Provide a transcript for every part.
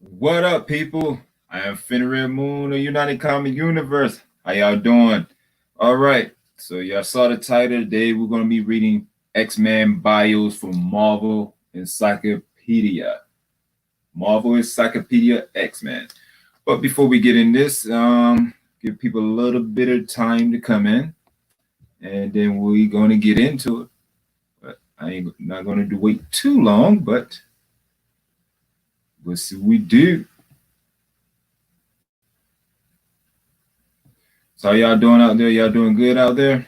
What up, people? I am Fenrir Moon of UnitedComicsUniverse. How y'all doing? All right. So y'all saw the title. Today we're going to be reading X-Men Bios from Marvel Encyclopedia. Marvel Encyclopedia X-Men. But before we get in this, give people a little bit of time to come in, and then we're going to get into it. But I ain't not going to wait too long, but we'll see what we do. So how y'all doing out there? Y'all doing good out there?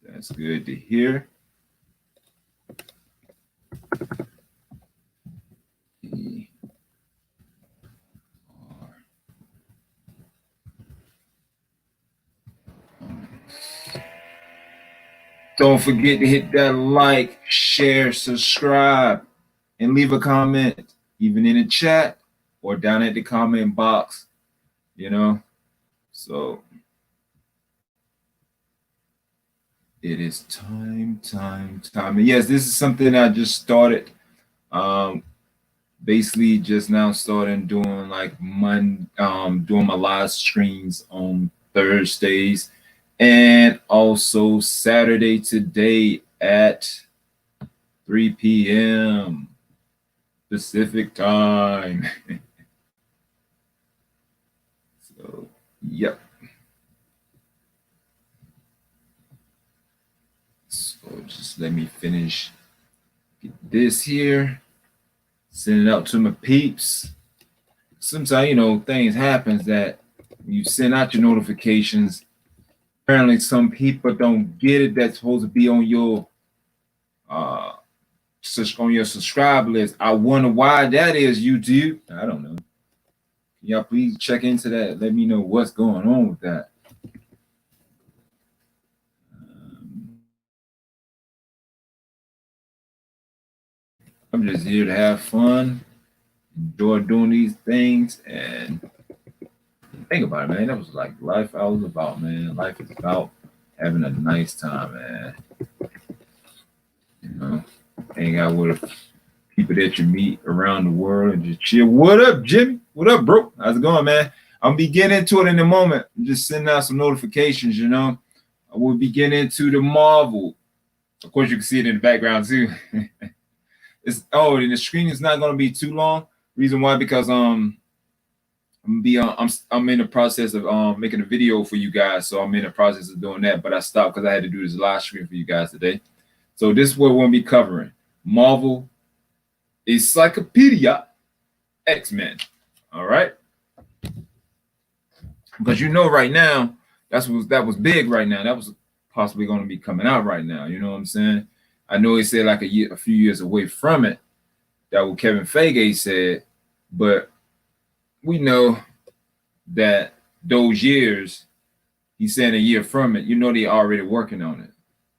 That's good to hear. Don't forget to hit that like, share, subscribe, and leave a comment, even in the chat or down at the comment box, So it is time. And yes, this is something I just started. Basically just now starting doing doing my live streams on Thursdays and also Saturday today at 3 p.m. Pacific time. So, yep. So just let me finish. Get this here. Send it out to my peeps. Sometimes, things happens that you send out your notifications. Apparently, some people don't get it. That's supposed to be on your subscribe list. I wonder why that is, YouTube. I don't know. Y'all please check into that. Let me know what's going on with that. I'm just here to have fun, enjoy doing these things, and think about it, man. That was like life I was about, man. Life is about having a nice time, man. Hang out with people that you meet around the world and just chill. What up, Jimmy? What up, bro? How's it going, man? I'm gonna be getting into it in a moment. I'm just sending out some notifications, I will be getting into the Marvel. Of course, you can see it in the background too. And the screen is not gonna be too long. Reason why? Because I'm in the process of making a video for you guys, so I'm in the process of doing that. But I stopped because I had to do this live stream for you guys today. So this is what we're gonna be covering: Marvel Encyclopedia X-Men. All right, because right now that was big right now. That was possibly going to be coming out right now. You know what I'm saying? I know he said like a few years away from it. That what Kevin Feige said, but we know that those years, he's saying a year from it. They're already working on it.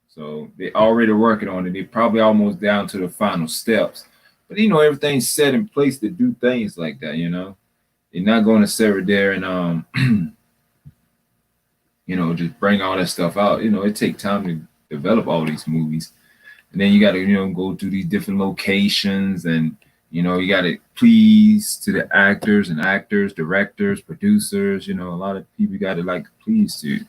So they're already working on it. They're probably almost down to the final steps. But everything's set in place to do things like that. They're not going to sit there and just bring all that stuff out. It takes time to develop all these movies. And then you got to, go to these different locations, and, you got to please to the actors, directors, producers, a lot of people you got to please to,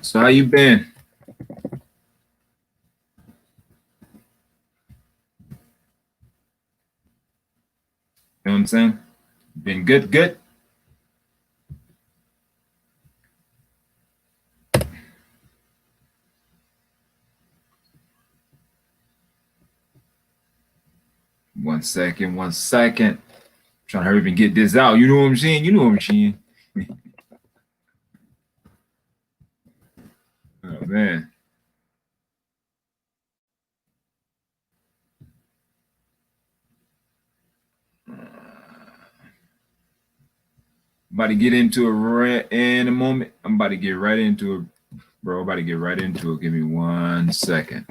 So how you been? You know what I'm saying? Been good. One second. Trying to hurry up and get this out. You know what I'm saying? Oh man. About to get into it right in a moment. I'm about to get right into it, bro. About to get right into it. Give me 1 second.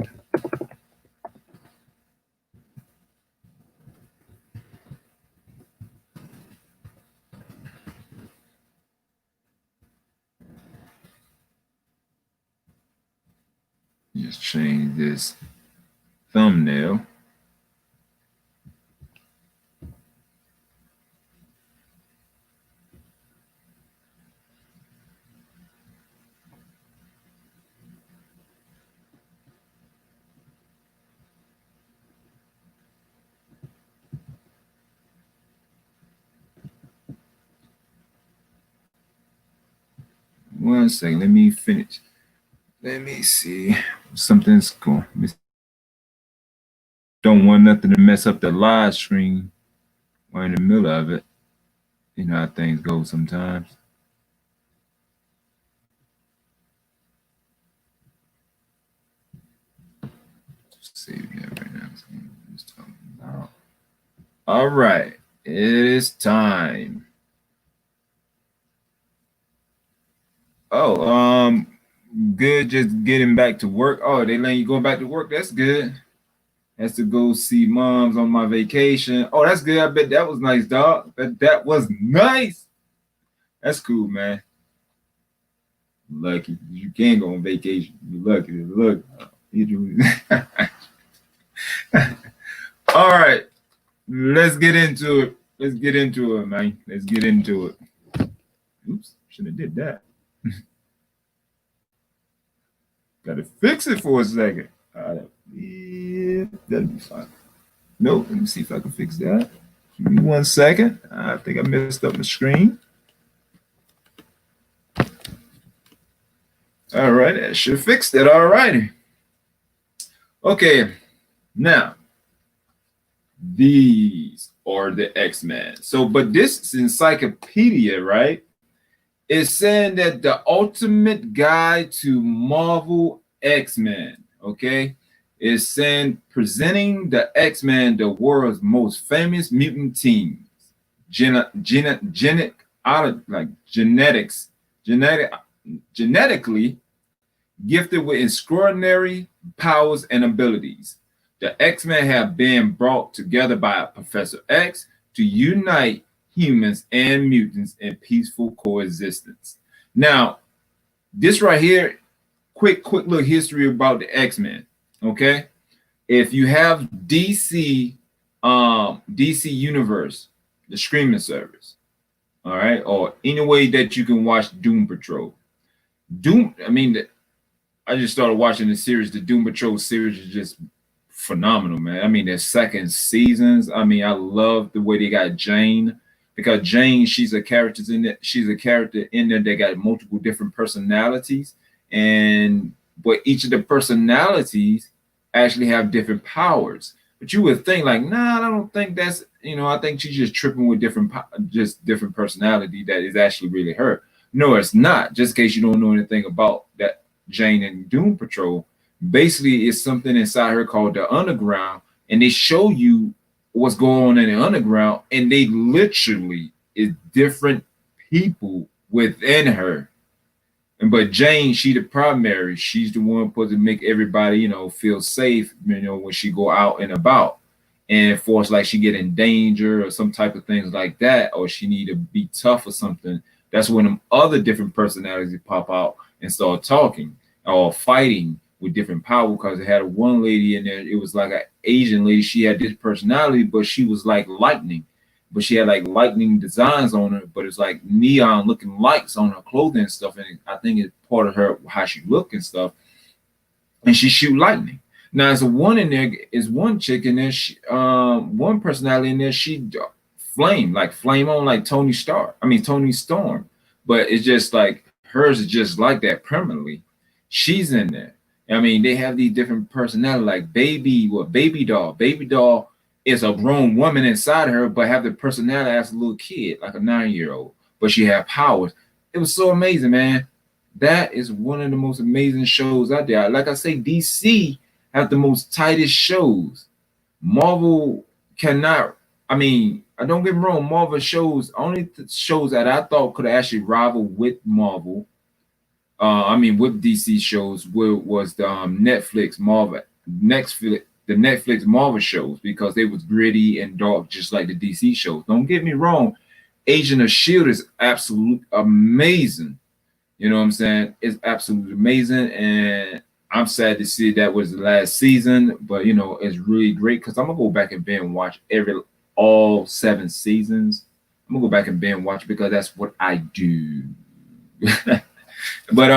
Just change this thumbnail. One second, let me finish. Let me see. Something's going. Don't want nothing to mess up the live stream or in the middle of it. You know how things go sometimes. Let's see what we have right now. Just talking about. All right, it is time. Oh, good. Just getting back to work. Oh, they letting you go back to work. That's good. Has to go see moms on my vacation. Oh, that's good. I bet that was nice, dog. That was nice. That's cool, man. Lucky you can go on vacation. You're lucky. Look, all right, let's get into it. Let's get into it, man. Let's get into it. Oops, should have did that. Got to fix it for a second. Yeah, that'll be fine. Nope, let me see if I can fix that. Give me 1 second. I think I messed up my screen. All right, that should fix it. All righty. Okay, now these are the X-Men. So, but this encyclopedia, right, is saying that the ultimate guide to Marvel X-Men, okay, is saying presenting the X-Men, the world's most famous mutant teams, genetically gifted with extraordinary powers and abilities. The X-Men have been brought together by Professor X to unite humans and mutants in peaceful coexistence. Now, this right here, quick little history about the X-Men. Okay, if you have DC Universe, the streaming service, all right, or any way that you can watch Doom Patrol. I just started watching the series. The Doom Patrol series is just phenomenal, man. I mean, their second seasons. I mean, I love the way they got Jane, because Jane, she's a character in there. She's a character in there that got multiple different personalities, but each of the personalities actually have different powers. But you would think like, nah, I don't think that's, I think she's just tripping with different personality that is actually really her. No, it's not. Just in case you don't know anything about that Jane and Doom Patrol, basically it's something inside her called the underground, and they show you what's going on in the underground, and they literally is different people within her. But Jane, she the primary. She's the one supposed to make everybody, feel safe, when she go out and about. And for us, like she get in danger or some type of things like that, or she need to be tough or something, that's when them other different personalities pop out and start talking or fighting with different power. Because it had one lady in there, it was like an Asian lady. She had this personality, but she was like lightning. But she had like lightning designs on her, but it's like neon looking lights on her clothing and stuff. And I think it's part of her, how she look and stuff. And she shoot lightning. Now, there's one chick in there, one personality in there, she flame on like Tony Storm. But it's just like hers is just like that permanently. She's in there. I mean, they have these different personalities, like Baby Doll. Baby Doll is a grown woman inside her, but have the personality as a little kid, like a 9-year-old. But she had powers. It was so amazing, man. That is one of the most amazing shows out there. Like I say, DC have the most tightest shows. Marvel cannot. I mean, I don't get me wrong. Marvel shows, only shows that I thought could actually rival with Marvel. With DC shows was the Netflix Marvel shows, because they was gritty and dark, just like the DC shows. Don't get me wrong, Agent of S.H.I.E.L.D. is absolutely amazing. You know what I'm saying? It's absolutely amazing, and I'm sad to see that was the last season, but you know, it's really great because I'm gonna go back and binge watch all 7 seasons. I'm gonna go back and binge watch because that's what I do. But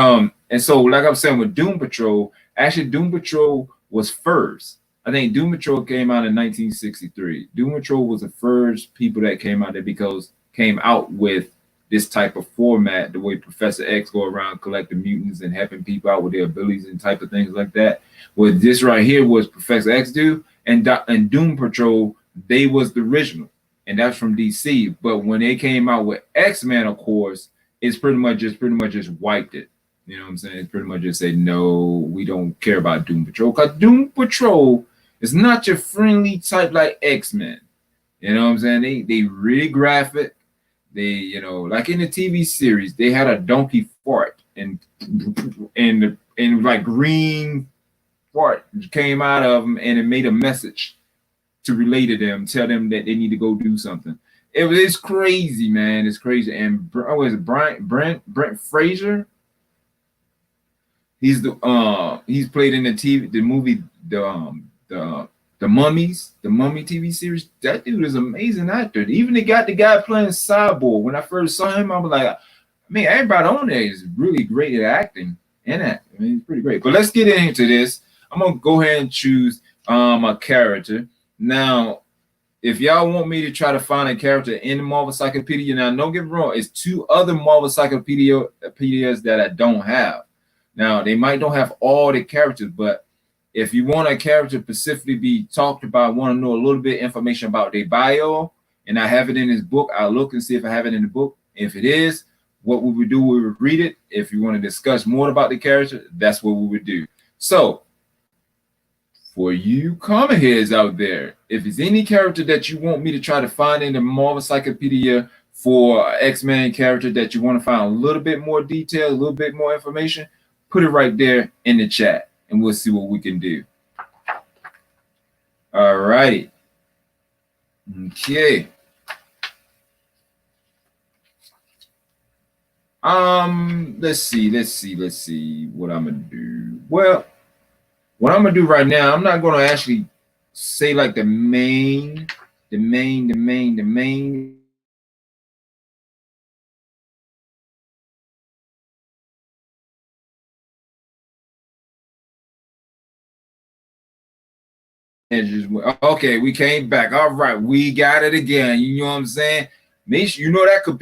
and so like I'm saying with Doom Patrol, actually Doom Patrol was first. I think Doom Patrol came out in 1963. Doom Patrol was the first people that came out there because came out with this type of format, the way Professor X go around collecting mutants and helping people out with their abilities and type of things like that. What this right here was Professor X do, and Doom Patrol, they was the original, and that's from DC. But when they came out with X-Men, of course, it's pretty much just wiped it. You know what I'm saying? It's pretty much just say no, we don't care about Doom Patrol because Doom Patrol is not your friendly type like X-Men. You know what I'm saying? They really graphic. They, you know, like in the TV series, they had a donkey fart and like green fart came out of them, and it made a message to relay to them, tell them that they need to go do something. It's crazy, man. It's crazy. And was it Brent Fraser? He's played in the movie the Mummies, the Mummy TV series. That dude is an amazing actor. Even they got the guy playing Cyborg. When I first saw him, I was like, man, everybody on there is really great at acting and acting. I mean, it's pretty great. But let's get into this. I'm gonna go ahead and choose a character. Now, if y'all want me to try to find a character in the Marvel Encyclopedia, now don't get me wrong, it's 2 other Marvel Encyclopedias that I don't have. Now, they might don't have all the characters, but if you want a character specifically be talked about, want to know a little bit information about their bio, and I have it in this book, I'll look and see if I have it in the book. If it is, what we would do, we would read it. If you want to discuss more about the character, that's what we would do. So, for you comic heads out there, if there's any character that you want me to try to find in the Marvel Encyclopedia for X-Men character that you want to find a little bit more detail, a little bit more information, put it right there in the chat, and we'll see what we can do. All righty. Okay. Let's see what I'm gonna do. Well, what I'm gonna do right now, I'm not gonna actually say like the main. Okay, we came back. All right, we got it again. You know what I'm saying? Make sure you know that could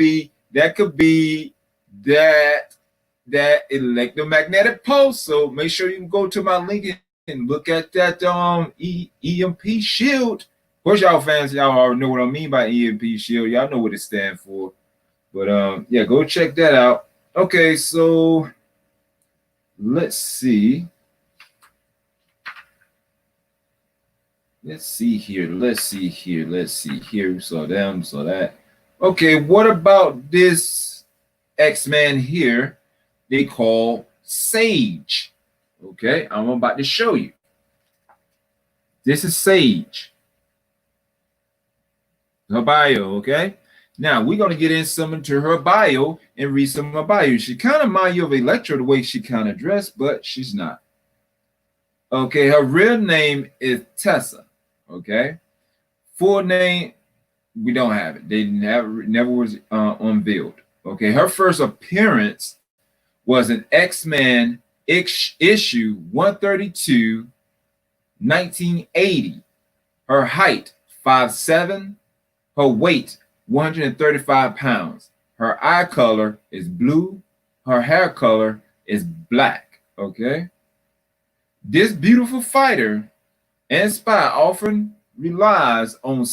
be that electromagnetic pulse. So make sure you can go to my link and look at that EMP shield. Of course, y'all fans, y'all already know what I mean by EMP shield. Y'all know what it stands for. But yeah, go check that out. Okay, so let's see. Let's see here. Saw them, saw that. Okay, what about this X-Men here? They call Sage. Okay, I'm about to show you. This is Sage. Her bio, okay? Now we're gonna get in some into her bio and read some of her bio. She kind of reminds you of Electro the way she kind of dressed, but she's not. Okay, her real name is Tessa. Okay, full name we don't have it. They never was unveiled. Okay, her first appearance was in X-Men issue 132, 1980. Her height 5'7", her weight 135 pounds. Her eye color is blue. Her hair color is black. Okay, this beautiful fighter and spy often relies on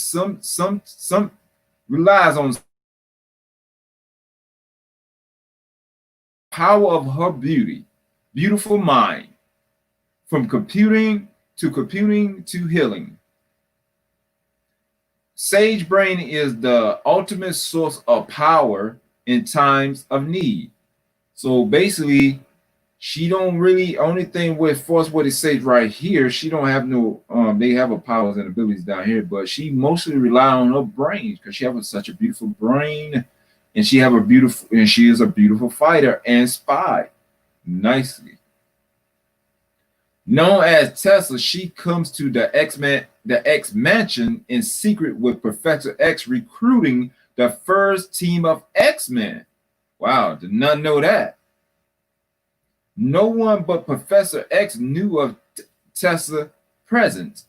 power of her beautiful mind, from computing to healing. Sage Brain is the ultimate source of power in times of need. So basically, she don't really, only thing with Force, what it says right here, she don't have no they have her powers and abilities down here, but she mostly rely on her brain because she has such a beautiful brain, and she is a beautiful fighter and spy nicely. Known as Tessa, she comes to the X Mansion in secret with Professor X recruiting the first team of X-Men. Wow, did not know that. No one but Professor X knew of Tessa's presence.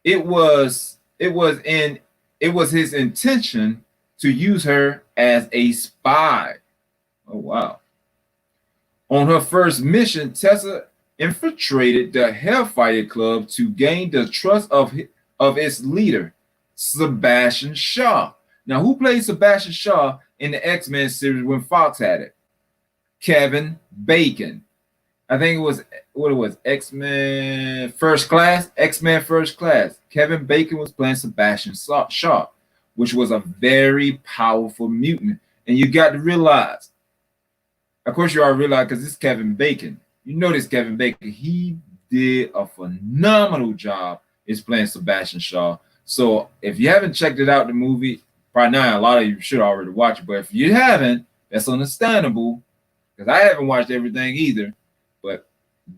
It was his intention to use her as a spy. Oh wow. On her first mission, Tessa infiltrated the Hellfire Club to gain the trust of its leader, Sebastian Shaw. Now, who played Sebastian Shaw in the X-Men series when Fox had it? Kevin Bacon. I think it was what it was, X-Men First Class. X-Men First Class. Kevin Bacon was playing Sebastian Shaw, which was a very powerful mutant. And you got to realize, of course, you already realize because this is Kevin Bacon. You know this Kevin Bacon. He did a phenomenal job as playing Sebastian Shaw. So if you haven't checked it out, the movie, right now, a lot of you should already watch it. But if you haven't, that's understandable because I haven't watched everything either. But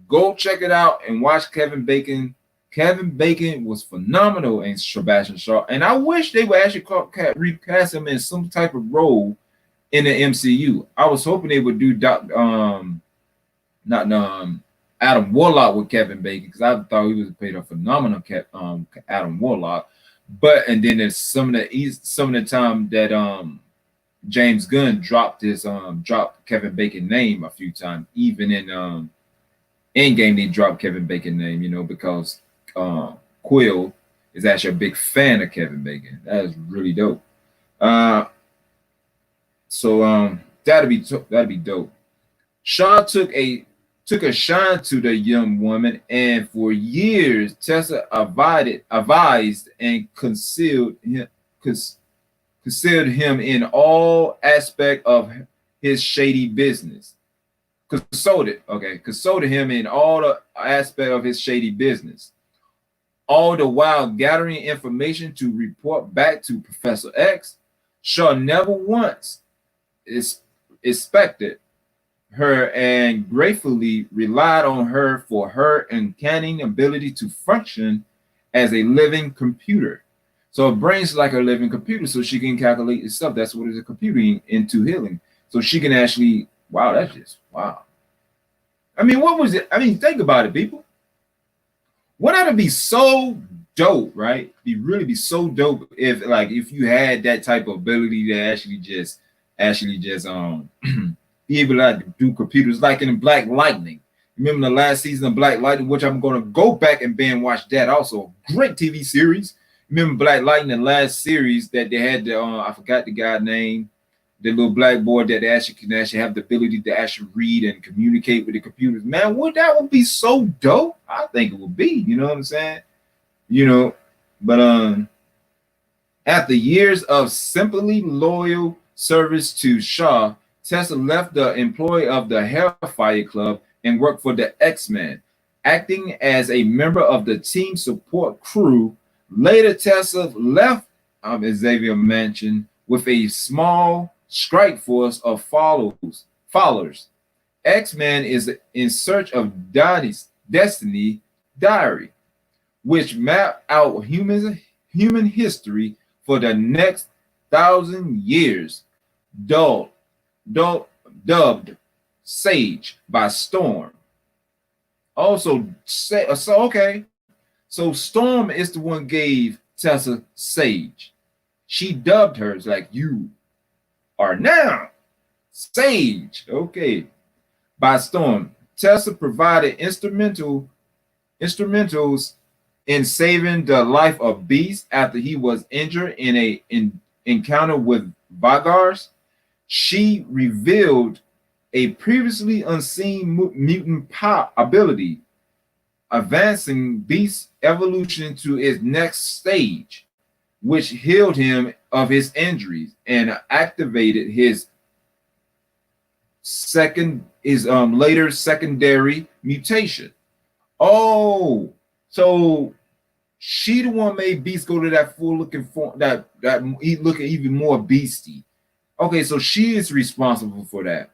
go check it out and watch Kevin Bacon. Kevin Bacon was phenomenal in Sebastian Shaw. And I wish they would actually recast him in some type of role in the MCU. I was hoping they would do Adam Warlock with Kevin Bacon because I thought he was played a phenomenal Adam Warlock. But and then there's some of the time that James Gunn dropped Kevin Bacon name a few times. Even in Endgame they dropped Kevin Bacon name, you know, because Quill is actually a big fan of Kevin Bacon. That is really dope. So that'd be dope. Shaw took a shine to the young woman, and for years Tessa advised and concealed him in all aspect of his shady business. Consulted him in all the aspect of his shady business. All the while gathering information to report back to Professor X. Shaw never once expected her and gratefully relied on her for her uncanny ability to function as a living computer. So her brain's like a living computer, so she can calculate itself. That's what is a computing into healing. So she can actually, wow, that's just wow. I mean, what was it? I mean, think about it, people. Wouldn't it be so dope, right? Be so dope if you had that type of ability to actually just be able to do computers like in Black Lightning. Remember the last season of Black Lightning, which I'm going to go back and binge watch that also. Great TV series. Remember Black Lightning, the last series that they had I forgot the guy's name, the little black boy that actually can have the ability to actually read and communicate with the computers. Man, that would be so dope. I think it would be, you know what I'm saying? You know, but after years of simply loyal service to Shaw, Tessa left the employ of the Hellfire Club and worked for the X-Men, acting as a member of the team support crew. Later, Tessa left Xavier Mansion with a small strike force of followers. X-Men is in search of Destiny Diary, which map out human history for the next 1,000 years. Dubbed Sage by Storm. Also, so Storm is the one gave Tessa Sage. She dubbed her. It's like, you are now Sage. Okay. By Storm. Tessa provided instrumentals in saving the life of Beast after he was injured in an encounter with Vagars. She revealed a previously unseen mutant ability, advancing Beast's evolution to its next stage, which healed him of his injuries and activated his later secondary mutation. Oh, so she the one made Beast go to that full looking form, that he looking even more beastie. Okay, so she is responsible for that.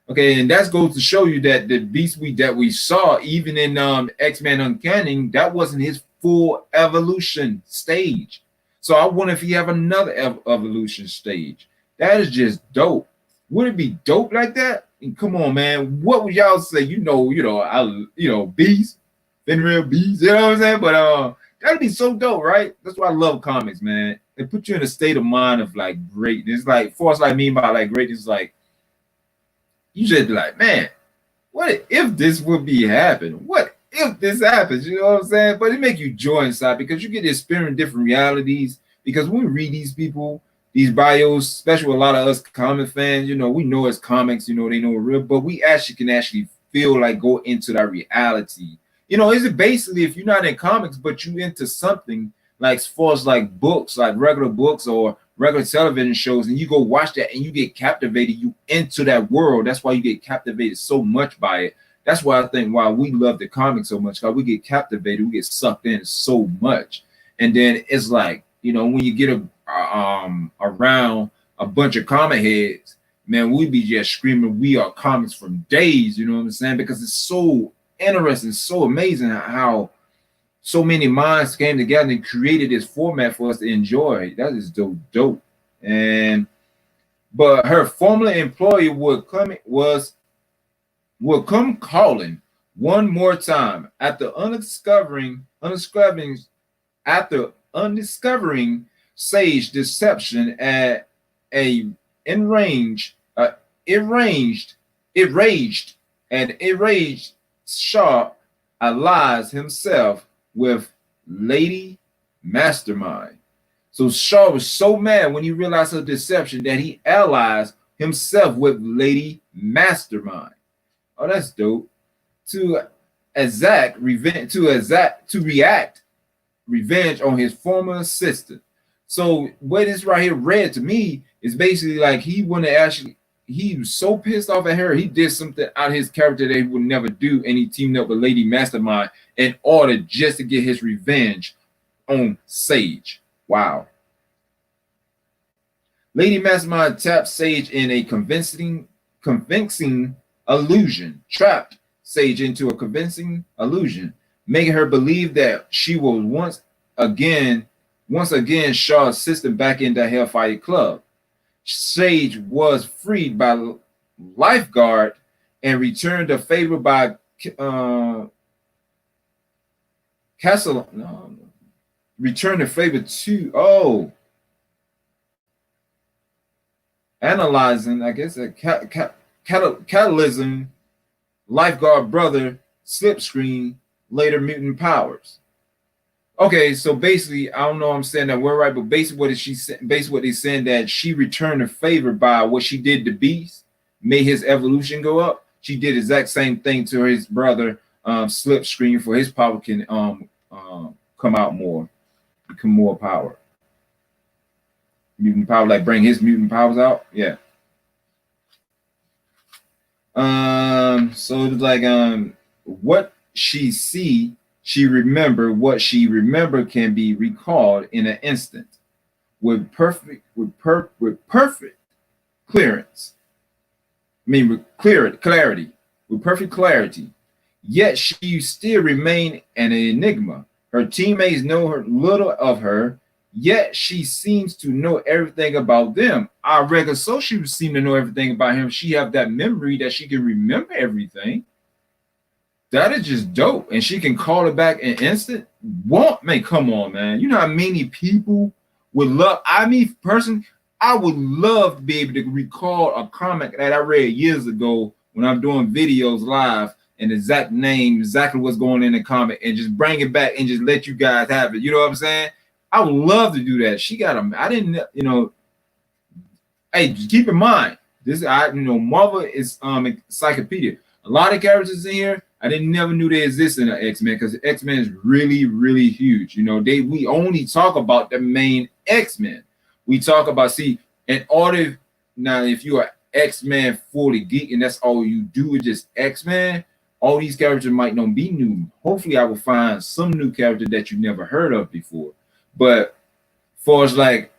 Okay, and that goes to show you that the beast that we saw, even in X-Men Uncanny, that wasn't his full evolution stage. So I wonder if he have another evolution stage. That is just dope. Would it be dope like that? And come on, man. What would y'all say? Beast, Fenrir Beast, you know what I'm saying? But that'd be so dope, right? That's why I love comics, man. It puts you in a state of mind of like greatness. Like for us, like me about like greatness, like you just be like, man, what if this would be happening? What if this happens? You know what I'm saying? But it make you joy inside because you get to experience different realities. Because when we read these people, these bios, especially a lot of us comic fans, we know it's comics, they know it real, but we can actually feel like go into that reality. Is it basically if you're not in comics, but you into something like as far as like books, like regular books or regular television shows, and you go watch that and you get captivated, you into that world. That's why you get captivated so much by it. That's why I think why we love the comics so much, because we get captivated, we get sucked in so much. And then it's like, when you get around a bunch of comic heads, man, we be just screaming, we are comics from days, you know what I'm saying? Because it's so interesting, so amazing how so many minds came together and created this format for us to enjoy. That is dope. But her former employer would come calling one more time after undiscovering Sage deception at a enraged Shaw allies himself with Lady Mastermind. So Shaw was so mad when he realized her deception that he allies himself with Lady Mastermind. Oh, that's dope. To react revenge on his former assistant. So what this right here read to me is basically like he was so pissed off at her, he did something out of his character that he would never do, and he teamed up with Lady Mastermind in order just to get his revenge on Sage. Wow. Lady Mastermind tapped Sage in a convincing illusion, trapped Sage into a convincing illusion, making her believe that she was once again Shaw's assistant back in the Hellfire Club. Sage was freed by lifeguard and returned the favor by returned the favor to analyzing, I guess, a catalysm lifeguard brother slipstream later mutant powers. Okay, so basically, I don't know if I'm saying that word right, but basically what they're saying that she returned the favor by what she did to Beast, made his evolution go up. She did the exact same thing to his brother, Slipstream, for his power can come out more, become more power. Mutant power, like bring his mutant powers out. Yeah. So it's like what she see, she remember. What she remember can be recalled in an instant with perfect clearance. With clarity, with perfect clarity. Yet she still remained an enigma. Her teammates know her little of her, yet she seems to know everything about them. Our regular associates seem to know everything about him. She have that memory that she can remember everything. That is just dope. And she can call it back in instant. Man, come on, man. You know how many people would love, I would love to be able to recall a comic that I read years ago when I'm doing videos live and exact name, exactly what's going in the comic, and just bring it back and just let you guys have it. You know what I'm saying? I would love to do that. She got I didn't, hey, keep in mind, Marvel is encyclopedia. A lot of characters in here, I never knew they existed in the X-Men, because the X-Men is really, really huge. We only talk about the main X-Men. We talk about, now if you are X-Men fully geek and that's all you do is just X-Men, all these characters might not be new. Hopefully I will find some new character that you never heard of before. But for us, like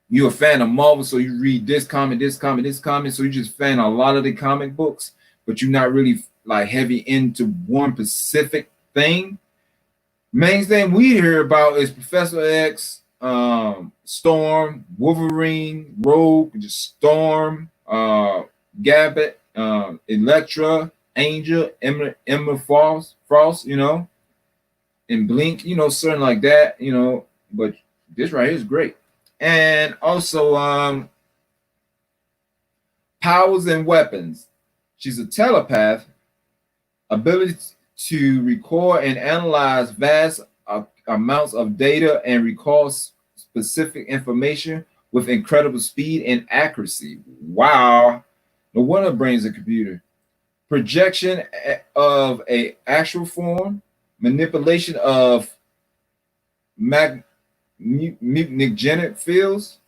you're a fan of Marvel, so you read this comic, this comic, this comic, so you just fan a lot of the comic books, but you're not really like heavy into one specific thing. Main thing we hear about is Professor X, Storm, Wolverine, Rogue, just Storm, Gambit, Elektra, Angel, Emma Frost, you know, and Blink, you know, certain like that, you know. But this right here is great. And also powers and weapons. She's a telepath, ability to record and analyze vast amounts of data and recall specific information with incredible speed and accuracy. Wow. No wonder brain's a computer. Projection of a actual form, manipulation of magnetic fields.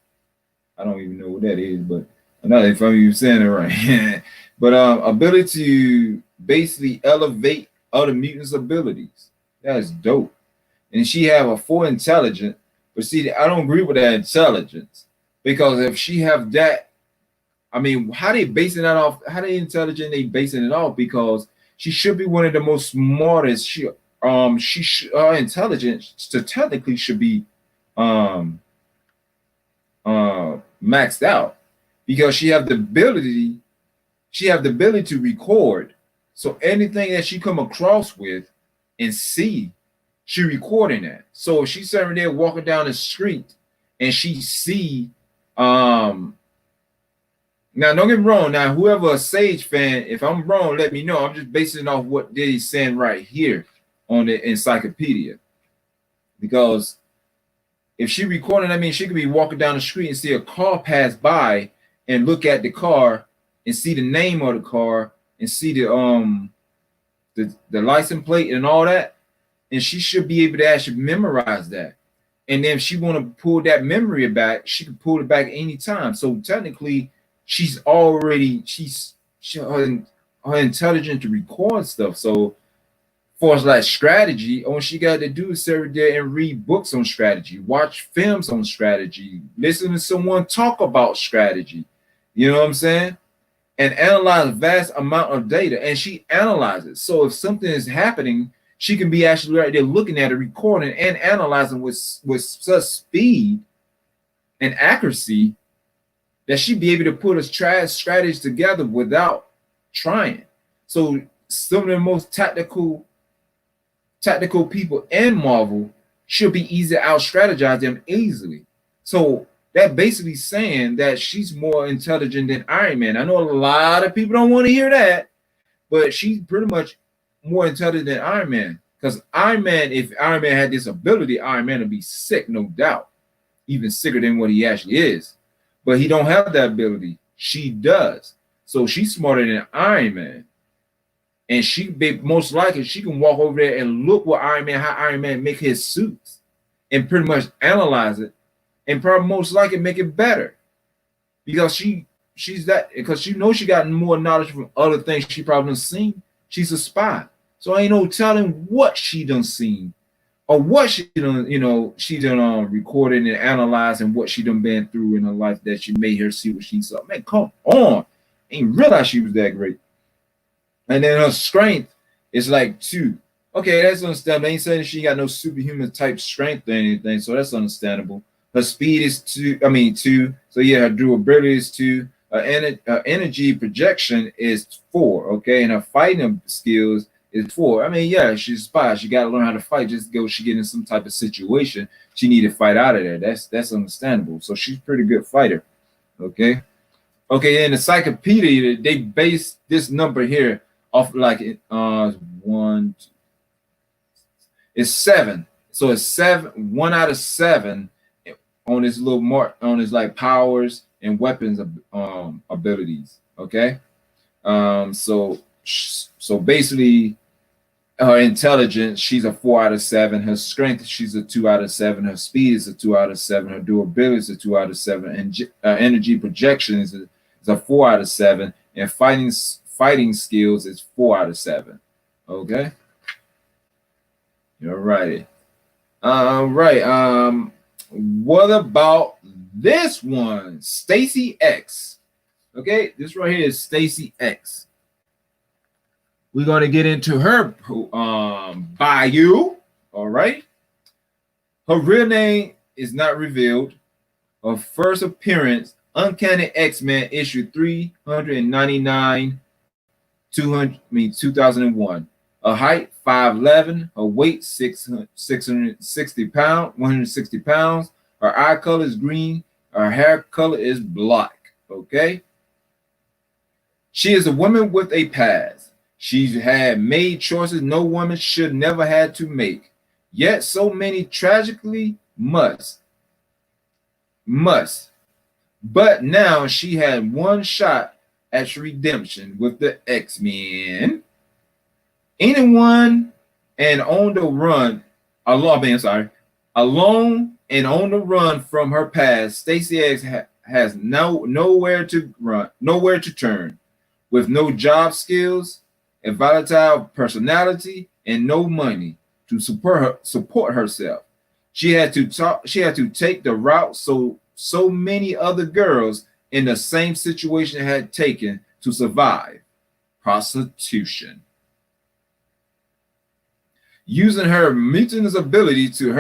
I don't even know what that is, but another if I'm saying it right. But ability to basically elevate other mutants' abilities. That's dope. And she have a full intelligence, but see, I don't agree with that intelligence, because if she have that, I mean, how they basing that off? How they intelligent? They basing it off because she should be one of the most smartest. Her intelligence technically should be maxed out, because she have the ability to record. So anything that she come across with and see, she recording that. So if she's sitting there walking down the street and she see now don't get me wrong, now whoever a Sage fan, if I'm wrong, let me know. I'm just basing it off what they're saying right here on the encyclopedia. Because if she recording, I mean, she could be walking down the street and see a car pass by and look at the car and see the name of the car and see the license plate and all that, and she should be able to actually memorize that. And then if she want to pull that memory back, she can pull it back anytime. So technically, she's already her intelligence to record stuff. So for us like strategy, all she got to do is sit there and read books on strategy, watch films on strategy, listen to someone talk about strategy. You know what I'm saying? And analyze vast amount of data, and she analyzes. So if something is happening, she can be actually right there looking at it, recording and analyzing with such speed and accuracy that she'd be able to put a strategy together without trying. So some of the most tactical people in Marvel should be easy to out strategize them easily. So that basically saying that she's more intelligent than Iron Man. I know a lot of people don't want to hear that, but she's pretty much more intelligent than Iron Man. Because Iron Man, if Iron Man had this ability, Iron Man would be sick, no doubt. Even sicker than what he actually is. But he don't have that ability. She does. So she's smarter than Iron Man. And she most likely she can walk over there and look what how Iron Man make his suits and pretty much analyze it and probably most likely make it better. Because she's that, because she knows she got more knowledge from other things she probably done seen. She's a spy. So ain't no telling what she done seen or what she done, you know, she done recorded and analyzed and what she done been through in her life that she made her see what she saw. Man, come on. Ain't realize she was that great. And then her strength is like 2. Okay, that's understandable. I ain't saying she got no superhuman type strength or anything, so that's understandable. Her speed is 2. So yeah, her durability is 2. Her energy projection is 4. Okay, and her fighting skills is 4. I mean, yeah, she's a spy. She got to learn how to fight. Just go, she get in some type of situation, she need to fight out of there. That's understandable. So she's a pretty good fighter. Okay. Okay, in the encyclopedia, they base this number here off like 1. It's 7. So it's 7. 1 out of 7 on this little mark on his like powers and weapons abilities. Okay. So basically, her intelligence, she's a 4 out of 7. Her strength, she's a 2 out of 7. Her speed is a 2 out of 7. Her durability is a 2 out of 7. And energy projection is a 4 out of 7. And fighting skills is 4 out of 7. Okay. All righty. All right. What about this one? Stacy X. Okay, this right here is Stacy X. We're going to get into her bio. All right. Her real name is not revealed. Her first appearance, Uncanny X-Men issue 399, 2001. Her height 5'11", her weight 660 pounds, 160 pounds. Her eye color is green. Her hair color is black. Okay. She is a woman with a past. She's had made choices no woman should never had to make. Yet so many tragically must. But now she had one shot at redemption with the X-Men. Alone and on the run from her past, Stacy X has nowhere to turn. With no job skills, a volatile personality, and no money to support herself. She had to take the route so many other girls in the same situation had taken to survive: prostitution. Using her mutinous ability to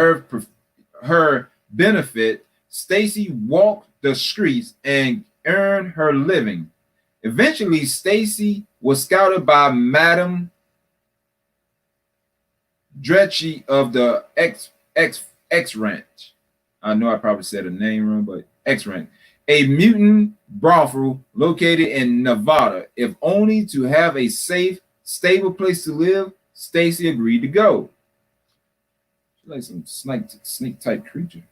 her benefit, Stacy walked the streets and earned her living. Eventually, Stacy was scouted by Madame Dretchy of the X Ranch. I know I probably said her name wrong, but X Ranch, a mutant brothel located in Nevada. If only to have a safe, stable place to live, Stacy agreed to go. She's like some snake type creature.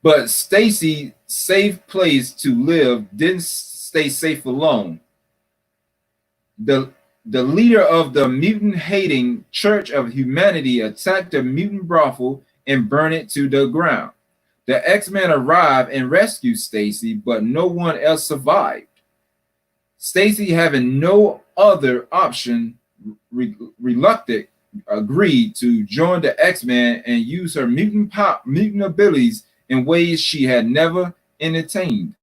But Stacy's safe place to live didn't stay safe alone. The leader of the mutant-hating Church of Humanity attacked the mutant brothel and burned it to the ground. The X-Men arrived and rescued Stacy, but no one else survived. Stacy, having no other option, reluctant, agreed to join the X-Men and use her mutant abilities in ways she had never entertained.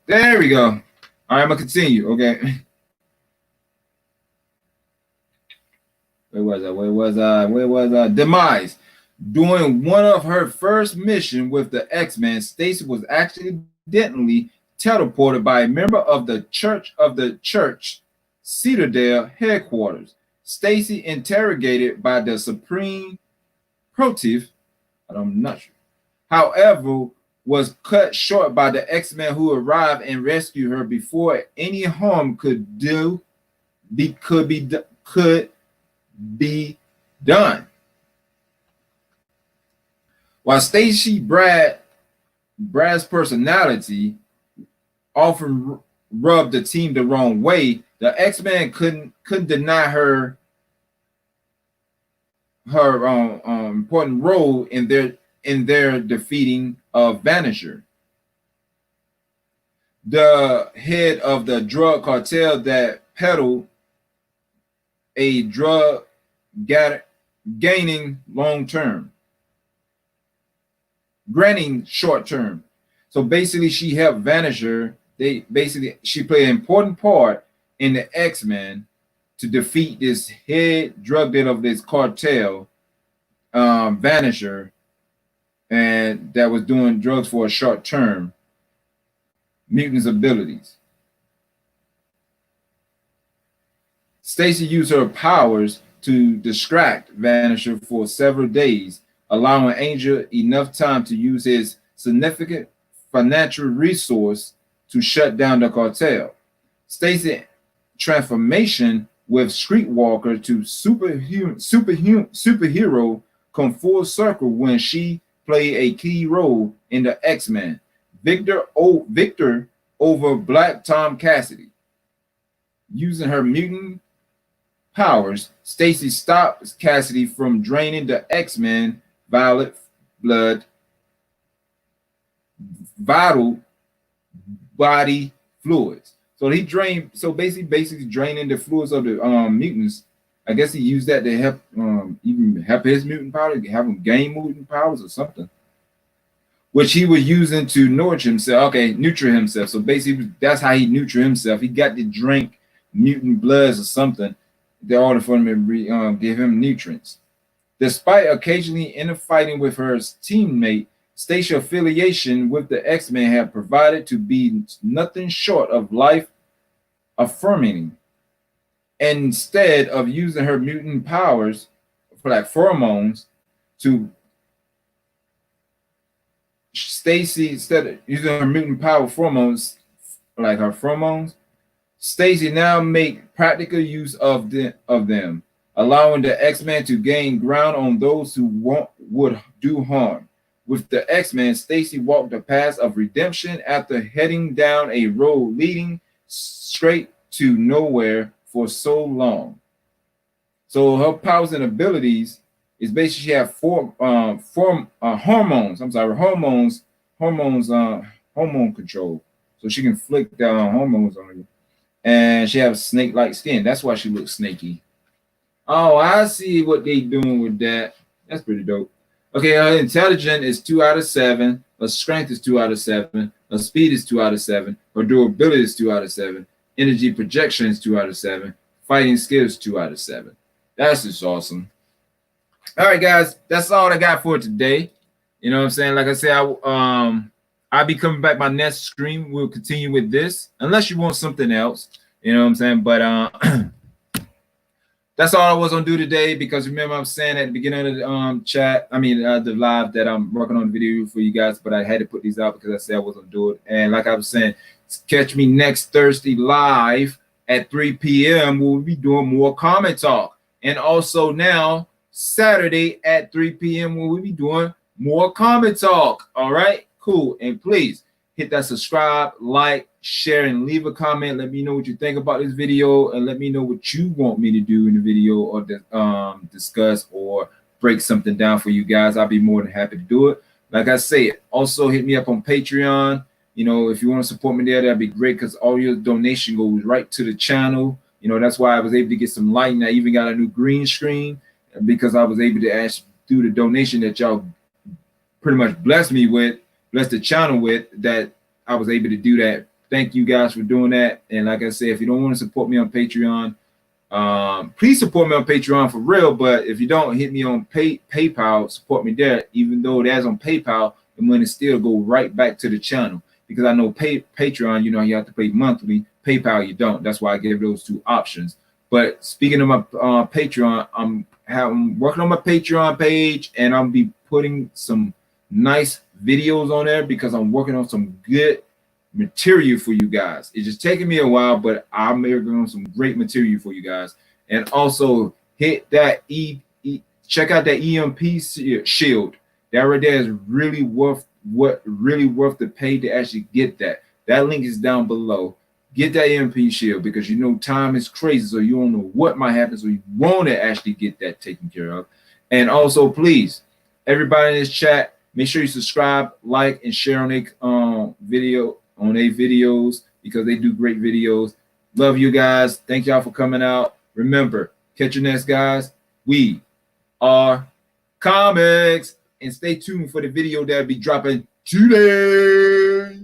There we go. All right, I'm gonna continue. Okay. Where was I? Demise. During one of her first mission with the X-Men, Stacy was accidentally teleported by a member of the Church Citadel headquarters. Stacy, interrogated by the Supreme Protif, I'm not sure, however, was cut short by the X-Men who arrived and rescued her before any harm could be done. While Stacy Brad's personality often rubbed the team the wrong way, the X-Men couldn't deny her important role in their defeating of Vanisher, the head of the drug cartel that peddled a drug gaining granting short term. So basically, she helped Vanisher. She played an important part in the X-Men to defeat this head drug dealer of this cartel, Vanisher, and that was doing drugs for a short term. Mutant's abilities. Stacy used her powers to distract Vanisher for several days, allowing Angel enough time to use his significant financial resource to shut down the cartel. Stacy transformation with Streetwalker to superhero come full circle when she played a key role in the X-Men. Victor over Black Tom Cassidy. Using her mutant powers, Stacy stops Cassidy from draining the X-Men vital body fluids. So basically draining the fluids of the mutants. I guess he used that to help even help his mutant power, have him gain mutant powers or something, which he was using to nourish himself. Okay, nutrient himself. So basically, that's how he nurtured himself. He got to drink mutant bloods or something in order for him to give him nutrients. Despite occasionally interfighting with her teammate, Stacy's affiliation with the X-Men had provided to be nothing short of life-affirming. Instead of using her mutant powers, like pheromones, instead of using her mutant power pheromones, like her pheromones, Stacy now make practical use of them, allowing the X-Men to gain ground on those who would do harm. With the X-Men, Stacy walked the path of redemption after heading down a road leading straight to nowhere for so long. So her powers and abilities is basically she have hormone control. So she can flick down hormones on you. And she has snake-like skin. That's why she looks snaky. Oh, I see what they doing with that. That's pretty dope. Okay, her intelligence is 2 out of 7. Her strength is 2 out of 7. Her speed is 2 out of 7. Her durability is 2 out of 7. Energy projection is 2 out of 7. Fighting skills 2 out of 7. That's just awesome. All right, guys, that's all I got for today. You know what I'm saying? Like I said, I'll be coming back my next stream. We'll continue with this, unless you want something else. You know what I'm saying? But that's all I was gonna do today, because remember I'm saying at the beginning of the the live, that I'm working on the video for you guys, but I had to put these out because I said I wasn't gonna do it. And like I was saying, catch me next Thursday live at 3 p.m. We'll be doing more comic talk, and also now Saturday at 3 p.m. we'll be doing more comic talk. All right, cool. And please hit that subscribe, like, share, and leave a comment. Let me know what you think about this video, and let me know what you want me to do in the video, or discuss or break something down for you guys. I'll be more than happy to do it. Like I said, also hit me up on Patreon. You know, if you want to support me there, that'd be great, because all your donation goes right to the channel. You know, that's why I was able to get some lighting. I even got a new green screen, because I was able to ask through the donation that y'all pretty much blessed me with, blessed the channel with, that I was able to do that. Thank you guys for doing that. And like I said, if you don't want to support me on Patreon, please support me on Patreon for real. But if you don't, hit me on PayPal, support me there. Even though that's on PayPal, the money still go right back to the channel, because I know Patreon, you know, you have to pay monthly. PayPal, you don't. That's why I gave those two options. But speaking of my Patreon, I'm working on my Patreon page, and I'll be putting some nice videos on there, because I'm working on some good material for you guys. It's just taking me a while, but I'm working on some great material for you guys. And also hit that check out that EMP shield. That right there is really worth the pay to actually get that. That link is down below. Get that EMP shield, because you know time is crazy, so you don't know what might happen, so you want to actually get that taken care of. And also, please, everybody in this chat, make sure you subscribe, like, and share on their videos, because they do great videos. Love you guys. Thank y'all for coming out. Remember, catch you next, guys. We are comics. And stay tuned for the video that'll be dropping today.